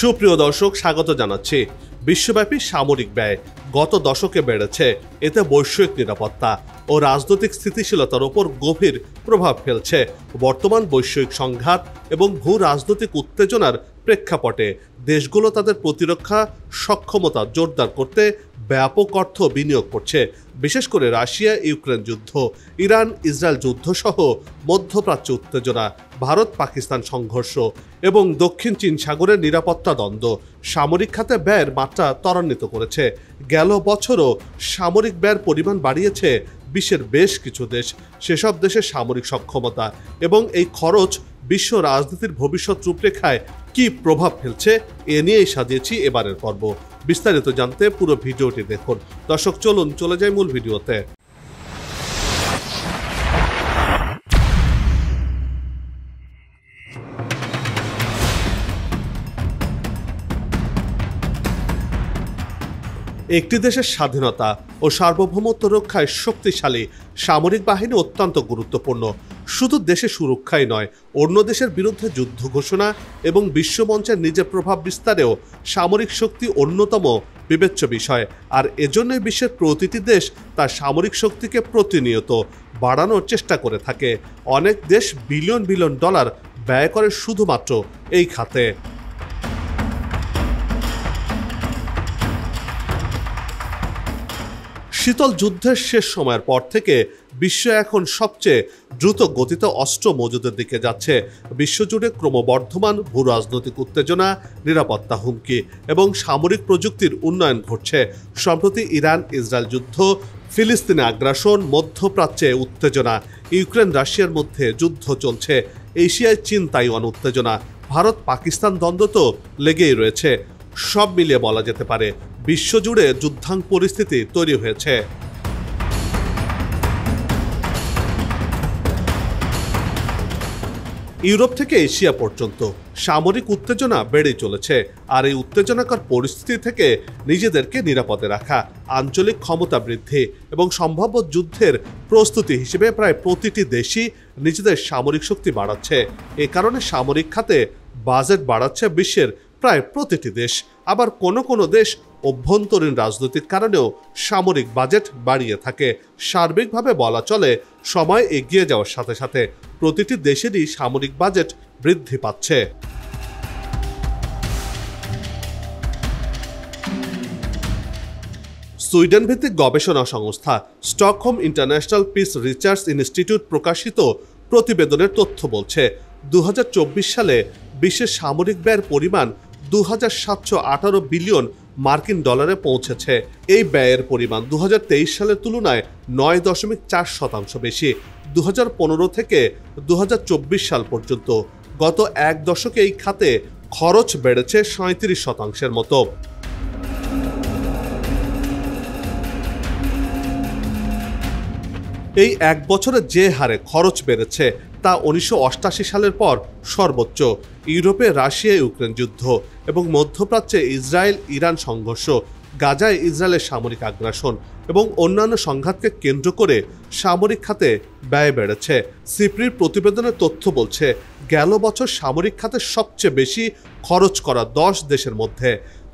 সুপ্রিয় দর্শক, স্বাগত জানাচ্ছি। বিশ্বব্যাপী সামরিক ব্যয় গত দশকে বেড়েছে। এতে বৈশ্বিক নিরাপত্তা ও রাজনৈতিক স্থিতিশীলতার উপর গভীর প্রভাব ফেলছে। বর্তমান বৈশ্বিক সংঘাত এবং ভূ রাজনৈতিক উত্তেজনার প্রেক্ষাপটে দেশগুলো তাদের প্রতিরক্ষা সক্ষমতা জোরদার করতে ব্যাপক অর্থ বিনিয়োগ করছে। বিশেষ করে রাশিয়া ইউক্রেন যুদ্ধ, ইরান ইসরায়েল যুদ্ধ সহ মধ্যপ্রাচ্য উত্তেজনা, ভারত পাকিস্তান সংঘর্ষ এবং দক্ষিণ চীন সাগরের নিরাপত্তা দ্বন্দ্ব সামরিক খাতে ব্যয়ের মাত্রা ত্বরান্বিত করেছে। গেল বছরও সামরিক ব্যয়ের পরিমাণ বাড়িয়েছে বিশ্বের বেশ কিছু দেশ। সেসব দেশের সামরিক সক্ষমতা এবং এই খরচ বিশ্ব রাজনীতির ভবিষ্যৎ রূপরেখায় কি প্রভাব ফেলছে এ নিয়েই সাজিয়েছি এবারের পর্ব। বিস্তারিত জানতে পুরো ভিডিওটি দেখুন। দর্শক, চলুন চলে যাই মূল ভিডিওতে। একটি দেশের স্বাধীনতা ও সার্বভৌমত্ব রক্ষায় শক্তিশালী সামরিক বাহিনী অত্যন্ত গুরুত্বপূর্ণ। শুধু দেশের সুরক্ষাই নয়, অন্য দেশের বিরুদ্ধে যুদ্ধ ঘোষণা এবং বিশ্বমঞ্চে নিজের প্রভাব বিস্তারেও সামরিক শক্তি অন্যতম বিবেচ্য বিষয়। আর এজন্যই বিশ্বের প্রতিটি দেশ তার সামরিক শক্তিকে প্রতিনিয়ত বাড়ানোর চেষ্টা করে থাকে। অনেক দেশ বিলিয়ন বিলিয়ন ডলার ব্যয় করে শুধুমাত্র এই খাতে। শীতল যুদ্ধের শেষ সময়ের পর থেকে বিশ্ব এখন সবচেয়ে দ্রুত গতিতে অস্ত্র মজুদের দিকে যাচ্ছে। বিশ্বজুড়ে ক্রমবর্ধমান ভূ রাজনৈতিক উত্তেজনা, নিরাপত্তা হুমকি এবং সামরিক প্রযুক্তির উন্নয়ন ঘটছে। সম্প্রতি ইরান ইসরায়েল যুদ্ধ, ফিলিস্তিনে আগ্রাসন, মধ্যপ্রাচ্যে উত্তেজনা, ইউক্রেন রাশিয়ার মধ্যে যুদ্ধ চলছে, এশিয়ায় চীন তাইওয়ান উত্তেজনা, ভারত পাকিস্তান দ্বন্দ্ব তো লেগেই রয়েছে। সব মিলিয়ে বলা যেতে পারে বিশ্বজুড়ে যুদ্ধাঙ্গ পরিস্থিতি তৈরি হয়েছে। ইউরোপ থেকে এশিয়া পর্যন্ত সামরিক উত্তেজনা বেড়েই চলেছে। আর এই উত্তেজনাকর পরিস্থিতি থেকে নিজেদেরকে নিরাপদে রাখা, আঞ্চলিক ক্ষমতা বৃদ্ধি এবং সম্ভাব্য যুদ্ধের প্রস্তুতি হিসেবে প্রায় প্রতিটি দেশই নিজেদের সামরিক শক্তি বাড়াচ্ছে। এ কারণে সামরিক খাতে বাজেট বাড়াচ্ছে বিশ্বের প্রায় প্রতিটি দেশ। আবার কোনো দেশ অভ্যন্তরীণ রাজনৈতিক কারণেও সামরিক বাজেট বাড়িয়ে থাকে। সার্বিকভাবে বলা চলে, সময় এগিয়ে যাওয়ার সাথে সাথে প্রতিটি দেশেরই সামরিক বাজেট বৃদ্ধি পাচ্ছে। সুইডেন ভিত্তিক গবেষণা সংস্থা Stockholm international piece research institute প্রকাশিত প্রতিবেদনের তথ্য বলছে, 2024 সালে বিশ্বের সামরিক ব্যয়ের পরিমাণ 2718 বিলিয়ন মার্কিন ডলারে পৌঁছেছে। এই ব্যয়ের পরিমাণ 2023 সালের তুলনায় 9.4% বেশি। 2015 থেকে 2024 সাল পর্যন্ত গত এক দশকে এই খাতে খরচ বেড়েছে 37% মতো। এই এক বছরে যে হারে খরচ বেড়েছে তা 1988 সালের পর সর্বোচ্চ। ইউরোপে রাশিয়া ইউক্রেন যুদ্ধ এবং মধ্যপ্রাচ্যে ইসরায়েল ইরান সংঘর্ষ, গাজায় ইসরায়েলের সামরিক আগ্রাসন এবং অন্যান্য সংঘাতকে কেন্দ্র করে সামরিক খাতে ব্যয় বেড়েছে। সিপ্রির প্রতিবেদনের তথ্য বলছে, গেল বছর সামরিক খাতে সবচেয়ে বেশি খরচ করা 10 দেশের মধ্যে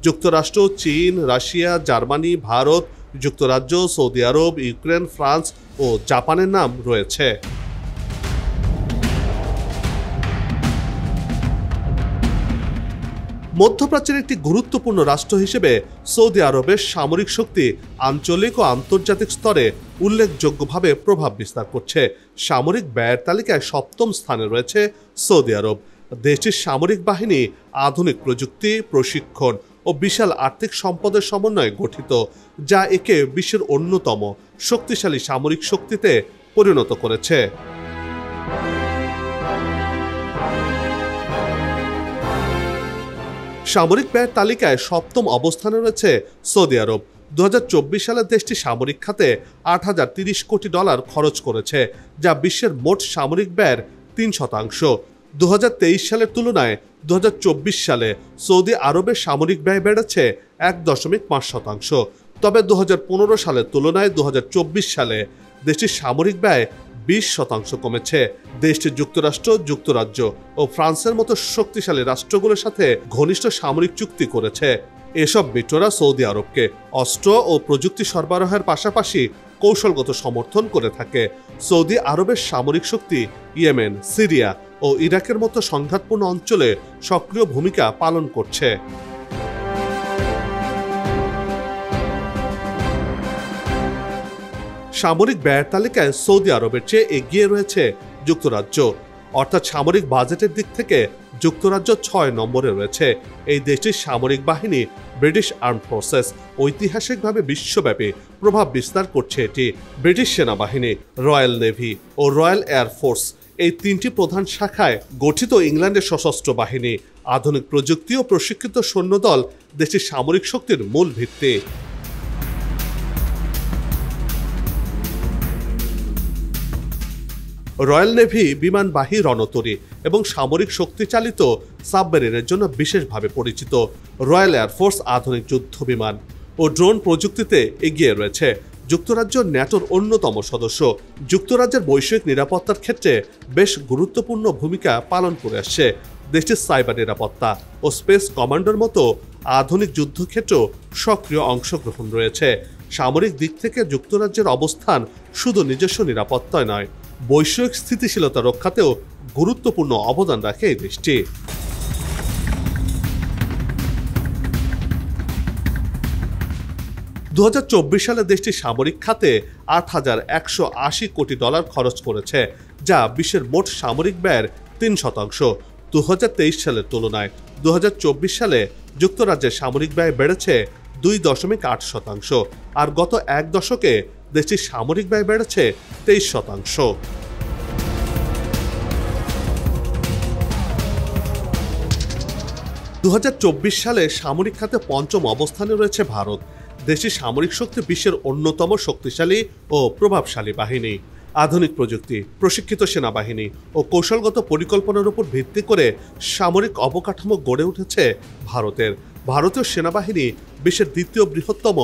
যুক্তরাষ্ট্র, চীন, রাশিয়া, জার্মানি, ভারত, যুক্তরাজ্য, সৌদি আরব, ইউক্রেন, ফ্রান্স ও জাপানের নাম রয়েছে। মধ্যপ্রাচ্যের একটি গুরুত্বপূর্ণ রাষ্ট্র হিসেবে সৌদি আরবের সামরিক শক্তি আঞ্চলিক ও আন্তর্জাতিক স্তরে উল্লেখযোগ্যভাবে প্রভাব বিস্তার করছে। সামরিক ব্যয়ের তালিকায় 7ম স্থানে রয়েছে সৌদি আরব। দেশটির সামরিক বাহিনী আধুনিক প্রযুক্তি, প্রশিক্ষণ ও বিশাল আর্থিক সম্পদের সমন্বয়ে গঠিত, যা একে বিশ্বের অন্যতম শক্তিশালী সামরিক শক্তিতে পরিণত করেছে। সামরিক ব্যয়ের তালিকায় 7ম অবস্থানে রয়েছে সৌদি আরব। 2024 সালে দেশটি সামরিক খাতে 8030 কোটি ডলার খরচ করেছে, যা বিশ্বের মোট সামরিক ব্যয়ের 3%। 2023 সালের তুলনায় 2024 সালে সৌদি আরবের সামরিক ব্যয় বেড়েছে 1.5%। তবে 2015 সালের তুলনায় 2024 সালে দেশটির সামরিক ব্যয় 20% কমেছে। দেশটি যুক্তরাষ্ট্র, যুক্তরাজ্য ও ফ্রান্সের মতো শক্তিশালী রাষ্ট্রগুলোর সাথে ঘনিষ্ঠ সামরিক চুক্তি করেছে। এসব মিত্ররা সৌদি আরবকে অস্ত্র ও প্রযুক্তি সরবরাহের পাশাপাশি কৌশলগত সমর্থন করে থাকে। সৌদি আরবের সামরিক শক্তি ইয়েমেন, সিরিয়া ও ইরাকের মতো সংঘাতপূর্ণ অঞ্চলে সক্রিয় ভূমিকা পালন করছে। সামরিক ব্যয়ের তালিকায় সৌদি আরবের চেয়ে এগিয়ে রয়েছে যুক্তরাজ্য, অর্থাৎ সামরিক বাজেটের দিক থেকে যুক্তরাজ্য 6 নম্বরে রয়েছে। এই দেশটির সামরিক বাহিনী ব্রিটিশ আর্ম ফোর্সেস ঐতিহাসিকভাবে বিশ্বব্যাপী প্রভাব বিস্তার করছে। এটি ব্রিটিশ সেনাবাহিনী, রয়্যাল নেভি ও রয়্যাল এয়ার ফোর্স এই 3টি প্রধান শাখায় গঠিত ইংল্যান্ডের সশস্ত্র বাহিনী। আধুনিক প্রযুক্তি ও প্রশিক্ষিত সৈন্যদল দেশটির সামরিক শক্তির মূল ভিত্তি। রয়্যাল নেভি বিমানবাহী রণতরী এবং সামরিক শক্তি চালিত সাবমেরিনের জন্য বিশেষভাবে পরিচিত। রয়্যাল এয়ারফোর্স আধুনিক যুদ্ধ বিমান ও ড্রোন প্রযুক্তিতে এগিয়ে রয়েছে। যুক্তরাজ্য ন্যাটোর অন্যতম সদস্য। যুক্তরাজ্যের বৈশ্বিক নিরাপত্তার ক্ষেত্রে বেশ গুরুত্বপূর্ণ ভূমিকা পালন করে আসছে। দেশটির সাইবার নিরাপত্তা ও স্পেস কমান্ডের মতো আধুনিক যুদ্ধক্ষেত্রেও সক্রিয় অংশগ্রহণ রয়েছে। সামরিক দিক থেকে যুক্তরাজ্যের অবস্থান শুধু নিজস্ব নিরাপত্তায় নয়, বৈশ্বিক স্থিতিশীলতা রক্ষাতেও গুরুত্বপূর্ণ অবদান রাখে এই দেশটি। 2024 সালে দেশটি সামরিক খাতে $8,180 কোটি খরচ করেছে, যা বিশ্বের মোট সামরিক ব্যয়ের 3%। 2023 সালের তুলনায় 2024 সালে যুক্তরাজ্যের সামরিক ব্যয় বেড়েছে 2.8%, আর গত এক দশকে দেশটির সামরিক ব্যয় বেড়েছে 23%। সালে সামরিক খাতে পঞ্চম অবস্থানে রয়েছে ভারত। দেশটির সামরিক শক্তি বিশ্বের অন্যতম শক্তিশালী ও প্রভাবশালী বাহিনী। আধুনিক প্রযুক্তি, প্রশিক্ষিত সেনাবাহিনী ও কৌশলগত পরিকল্পনার উপর ভিত্তি করে সামরিক অবকাঠামো গড়ে উঠেছে ভারতের। ভারতীয় সেনাবাহিনী বিশ্বের দ্বিতীয় বৃহত্তম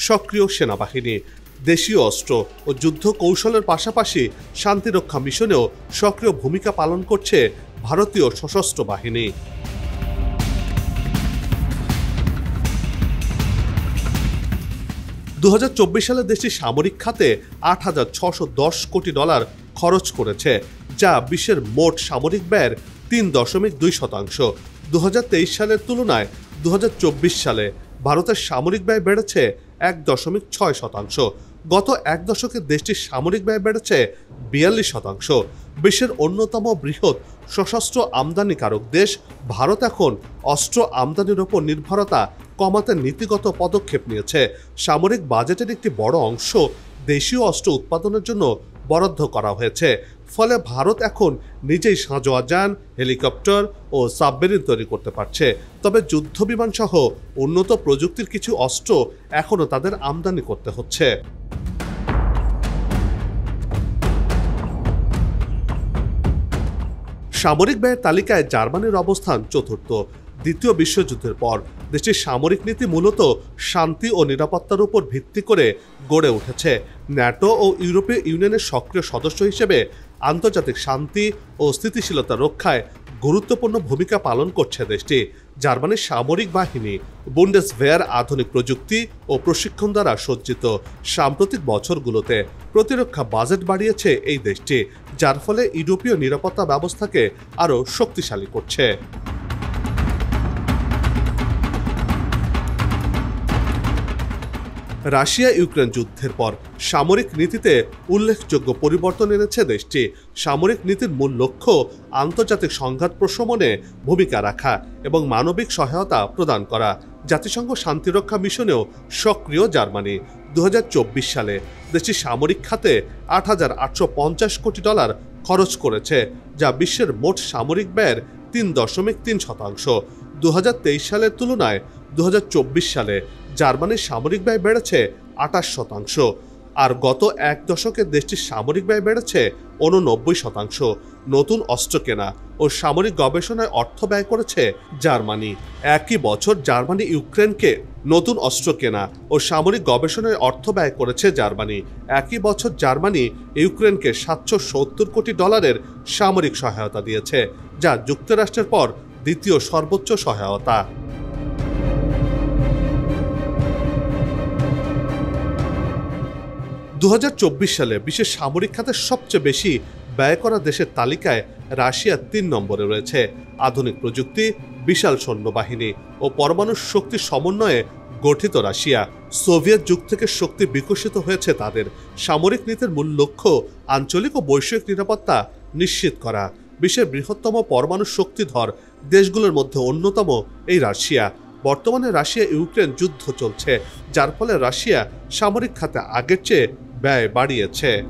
সক্রিয় সেনাবাহিনী। দেশীয় অস্ত্র ও যুদ্ধ কৌশলের পাশাপাশি শান্তিরক্ষা মিশনেও সক্রিয় ভূমিকা পালন করছে ভারতীয় সশস্ত্র বাহিনী। 2024 সালে দেশটির সামরিক খাতে $8,610 কোটি খরচ করেছে, যা বিশ্বের মোট সামরিক ব্যয়ের 3.2%। 2023 সালের তুলনায় 2024 সালে ভারতের সামরিক ব্যয় বেড়েছে 1.6%। গত এক দশকে দেশটির সামরিক ব্যয় বেড়েছে 42%। বিশ্বের অন্যতম বৃহৎ সশস্ত্র আমদানিকারক দেশ ভারত এখন অস্ত্র আমদানির ওপর নির্ভরতা কমাতে নীতিগত পদক্ষেপ নিয়েছে। সামরিক বাজেটের একটি বড় অংশ দেশীয় অস্ত্র উৎপাদনের জন্য বরাদ্দ করা হয়েছে। ফলে ভারত এখন নিজেই সাঁজোয়া যান, হেলিকপ্টার ও সাবমেরিন তৈরি করতে পারছে। তবে যুদ্ধ বিমান সহ উন্নত প্রযুক্তির কিছু অস্ত্র এখনও তাদের আমদানি করতে হচ্ছে। সামরিক ব্যয়ের তালিকায় জার্মানির অবস্থান চতুর্থ। দ্বিতীয় বিশ্বযুদ্ধের পর দেশটির সামরিক নীতি মূলত শান্তি ও নিরাপত্তার উপর ভিত্তি করে গড়ে উঠেছে। ন্যাটো ও ইউরোপীয় ইউনিয়নের সক্রিয় সদস্য হিসেবে আন্তর্জাতিক শান্তি ও স্থিতিশীলতা রক্ষায় গুরুত্বপূর্ণ ভূমিকা পালন করছে দেশটি। জার্মানির সামরিক বাহিনী বুন্ডেসভেয়ার আধুনিক প্রযুক্তি ও প্রশিক্ষণ দ্বারা সজ্জিত। সাম্প্রতিক বছরগুলোতে প্রতিরক্ষা বাজেট বাড়িয়েছে এই দেশটি, যার ফলে ইউরোপীয় নিরাপত্তা ব্যবস্থাকে আরও শক্তিশালী করছে। রাশিয়া ইউক্রেন যুদ্ধের পর সামরিক নীতিতে উল্লেখযোগ্য পরিবর্তন এনেছে দেশটি। সামরিক নীতির মূল লক্ষ্য আন্তর্জাতিক সংঘাত প্রশমনে ভূমিকা রাখা এবং মানবিক সহায়তা প্রদান করা। জাতিসংঘ শান্তিরক্ষা মিশনেও সক্রিয় জার্মানি। 2024 সালে দেশটি সামরিক খাতে $8,850 কোটি খরচ করেছে, যা বিশ্বের মোট সামরিক ব্যয়ের 3.3%। 2023 সালের তুলনায় 2024 সালে জার্মানির সামরিক ব্যয় বেড়েছে 28%, আর গত এক দশকে দেশটির সামরিক ব্যয় বেড়েছে 89%। নতুন অস্ত্র কেনা ও সামরিক গবেষণায় অর্থ ব্যয় করেছে জার্মানি। একই বছর জার্মানি ইউক্রেনকে নতুন অস্ত্র কেনা ও সামরিক গবেষণায় অর্থ ব্যয় করেছে জার্মানি। একই বছর জার্মানি ইউক্রেনকে $770 কোটি সামরিক সহায়তা দিয়েছে, যা যুক্তরাষ্ট্রের পর দ্বিতীয় সর্বোচ্চ সহায়তা। সালে বিশ্বের সামরিক খাতে সবচেয়ে বেশি ব্যয় করা দেশের তালিকায় রাশিয়া ৩ নম্বরে রয়েছে। আধুনিক প্রযুক্তি, বিশাল সৈন্যবাহিনী ও পরমাণু শক্তির সমন্বয়ে গঠিত রাশিয়া সোভিয়েত যুগ থেকে শক্তি বিকশিত হয়েছে তাদের। সামরিক নীতির মূল লক্ষ্য আঞ্চলিক ও বৈশ্বিক নিরাপত্তা নিশ্চিত করা। বিশ্বের বৃহত্তম পরমাণু শক্তিধর দেশগুলোর মধ্যে অন্যতম এই রাশিয়া। বর্তমানে রাশিয়া ইউক্রেন যুদ্ধ চলছে, যার ফলে রাশিয়া সামরিক খাতে আগের চেয়ে ব্যয় বাড়িয়েছে।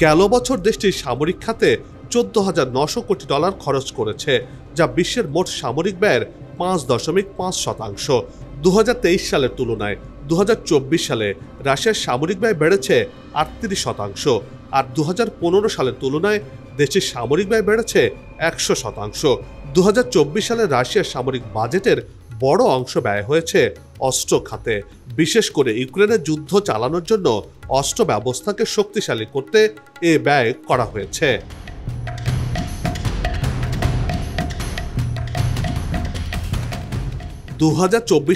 গেল বছর দেশটি সামরিক খাতে $14,900 কোটি খরচ করেছে, যা বিশ্বের মোট সামরিক ব্যয়ের 5.5%। 2023 সালের তুলনায় 2024 সালে রাশিয়ার সামরিক ব্যয় বেড়েছে 38%, আর 2015 সালের তুলনায় দেশটির সামরিক ব্যয় বেড়েছে 100%। 2024 সালে রাশিয়ার সামরিক বাজেটের বড় অংশ ব্যয় হয়েছে অস্ত্র খাতে, বিশেষ করে ইউক্রেনের যুদ্ধ চালানোর জন্য অস্ত্র ব্যবস্থাকে শক্তিশালী করতে এ ব্যয় করা হয়েছে।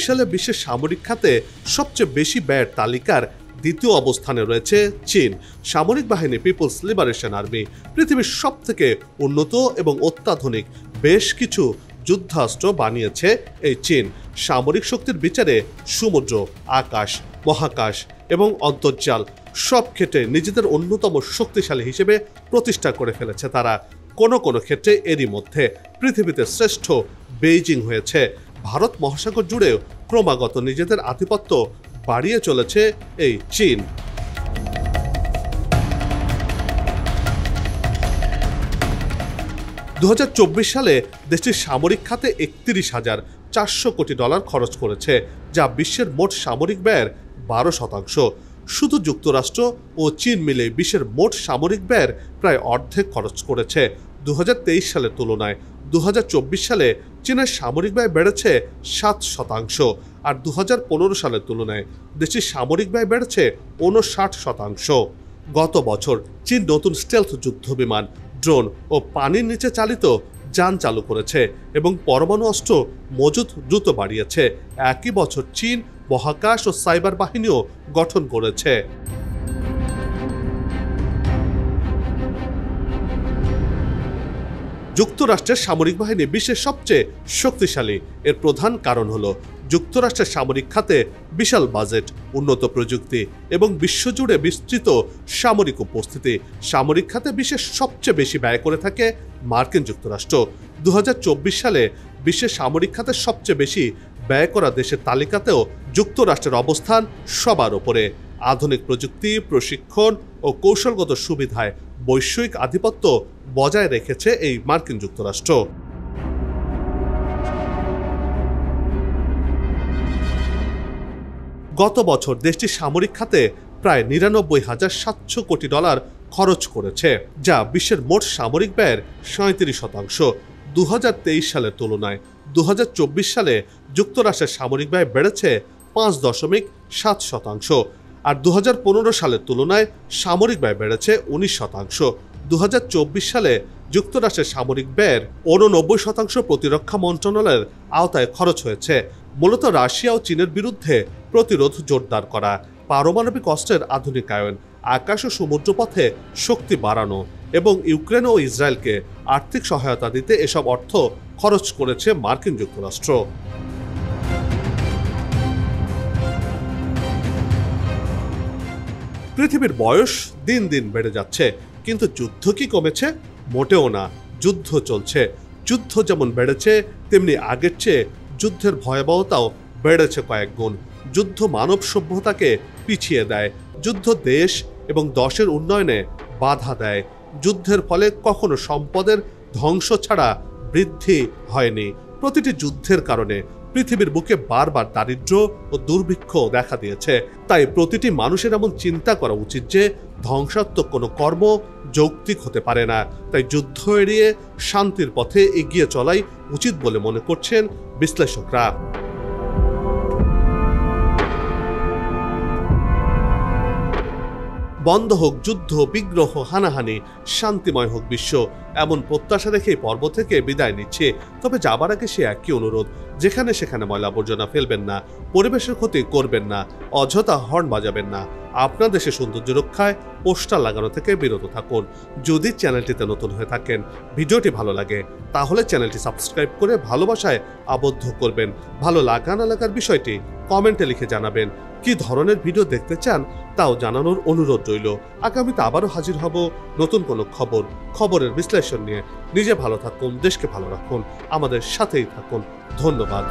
সালে বিশ্বের সামরিক খাতে সবচেয়ে বেশি ব্যয়ের তালিকার দ্বিতীয় অবস্থানে রয়েছে চীন। সামরিক বাহিনী পিপলস লিবারেশন আর্মি পৃথিবীর সবথেকে উন্নত এবং অত্যাধুনিক বেশ কিছু যুদ্ধাস্ত্র বানিয়েছে এই চীন। সামরিক শক্তির বিচারে সমুদ্র, আকাশ, মহাকাশ এবং অন্তর্জাল সব ক্ষেত্রে নিজেদের অন্যতম শক্তিশালী হিসেবে প্রতিষ্ঠা করে ফেলেছে তারা। কোনো কোনো ক্ষেত্রে এরই মধ্যে পৃথিবীতে শ্রেষ্ঠ বেইজিং হয়েছে। ভারত মহাসাগর জুড়েও ক্রমাগত নিজেদের আধিপত্য বাড়িয়ে চলেছে এই চীন। 2024 সালে দেশটির সামরিক খাতে $31,400 কোটি খরচ করেছে, যা বিশ্বের মোট সামরিক ব্যয়ের 12%। শুধু যুক্তরাষ্ট্র ও চীন মিলে বিশ্বের মোট সামরিক ব্যয়ের প্রায় অর্ধেক খরচ করেছে। 2023 সালের তুলনায় 2024 সালে চীনের সামরিক ব্যয় বেড়েছে 7%, আর 2015 সালের তুলনায় দেশটির সামরিক ব্যয় বেড়েছে 59%। গত বছর চীন নতুন স্টেলথ যুদ্ধবিমান, ড্রোন ও পানির নিচে চালিত যান চালু করেছে এবং পরমাণু অস্ত্র মজুত দ্রুত বাড়িয়েছে। একই বছর চীন মহাকাশ ও সাইবার বাহিনীও গঠন করেছে। যুক্তরাষ্ট্রের সামরিক বাহিনী বিশ্বের সবচেয়ে শক্তিশালী। এর প্রধান কারণ হলো যুক্তরাষ্ট্রের সামরিক খাতে বিশাল বাজেট, উন্নত প্রযুক্তি এবং বিশ্বজুড়ে বিস্তৃত সামরিক উপস্থিতি। সামরিক খাতে বিশ্বের সবচেয়ে বেশি ব্যয় করে থাকে মার্কিন যুক্তরাষ্ট্র। 2024 সালে বিশ্বের সামরিক খাতে সবচেয়ে বেশি ব্যয় করা দেশের তালিকাতেও যুক্তরাষ্ট্রের অবস্থান সবার ওপরে। আধুনিক প্রযুক্তি, প্রশিক্ষণ ও কৌশলগত সুবিধায় বৈশ্বিক আধিপত্য বজায় রেখেছে এই মার্কিন যুক্তরাষ্ট্র। গত বছর দেশটির সামরিক খাতে প্রায় $99,700 কোটি খরচ করেছে, যা বিশ্বের মোট সামরিক ব্যয়ের 37%। 2023 সালের তুলনায় 2024 সালে যুক্তরাষ্ট্রের সামরিক ব্যয় বেড়েছে 5.7%, আর 2015 সালের তুলনায় সামরিক ব্যয় বেড়েছে 19%। 2024 সালে যুক্তরাষ্ট্রের সামরিক ব্যয়ের 89% প্রতিরক্ষা মন্ত্রণালয়ের আওতায় খরচ হয়েছে। মূলত রাশিয়া ও চীনের বিরুদ্ধে প্রতিরোধ জোরদার করা, পারমাণবিক অস্ত্রের আধুনিকায়ন, আকাশ ও সমুদ্রপথে শক্তি বাড়ানো এবং ইউক্রেন ও ইসরায়েলকে আর্থিক সহায়তা দিতে এসব অর্থ খরচ করেছে মার্কিন যুক্তরাষ্ট্র। পৃথিবীর বয়স দিন দিন বেড়ে যাচ্ছে, কিন্তু যুদ্ধ কি কমেছে? মোটেও না, যুদ্ধ চলছে। যুদ্ধ যেমন বেড়েছে, তেমনি আগের চেয়ে যুদ্ধের ভয়াবহতাও বেড়েছে কয়েক গুণ। যুদ্ধ মানব সভ্যতাকে পিছিয়ে দেয়, যুদ্ধ দেশ এবং দেশের উন্নয়নে বাধা দেয়। যুদ্ধের ফলে কখনো সম্পদের ধ্বংস ছাড়া বৃদ্ধি হয়নি। প্রতিটি যুদ্ধের কারণে পৃথিবীর বুকে বারবার দারিদ্র্য ও দুর্ভিক্ষ দেখা দিয়েছে। তাই প্রতিটি মানুষের এমন চিন্তা করা উচিত যে ধ্বংসাত্মক কোনো কর্ম যৌক্তিক হতে পারে না। তাই যুদ্ধ এড়িয়ে শান্তির পথে এগিয়ে চলাই উচিত বলে মনে করছেন বিশ্লেষকরা। বন্ধ হোক যুদ্ধ, বিগ্রহ, হানাহানি, শান্তিময় হোক বিশ্ব, এমন প্রত্যাশা রেখে পর্ব থেকে বিদায় নিচ্ছে। তবে যাবার আগে সে একই অনুরোধ, যেখানে সেখানে ময়লা আবর্জনা ফেলবেন না, পরিবেশের ক্ষতি করবেন না, অযথা হর্ন বাজাবেন না, আপনার দেশের সৌন্দর্য রক্ষায় পোস্টার লাগানো থেকে বিরত থাকুন। যদি চ্যানেলটিতে নতুন হয়ে থাকেন, ভিডিওটি ভালো লাগে, তাহলে চ্যানেলটি সাবস্ক্রাইব করে ভালোবাসায় আবদ্ধ করবেন। ভালো লাগা না লাগার বিষয়টি কমেন্টে লিখে জানাবেন। কি ধরনের ভিডিও দেখতে চান তাও জানানোর অনুরোধ রইল। আগামীতে আবারও হাজির হব নতুন কোনো খবরের বিশ্লেষণ নিয়ে। নিজে ভালো থাকুন, দেশকে ভালো রাখুন, আমাদের সাথেই থাকুন। ধন্যবাদ।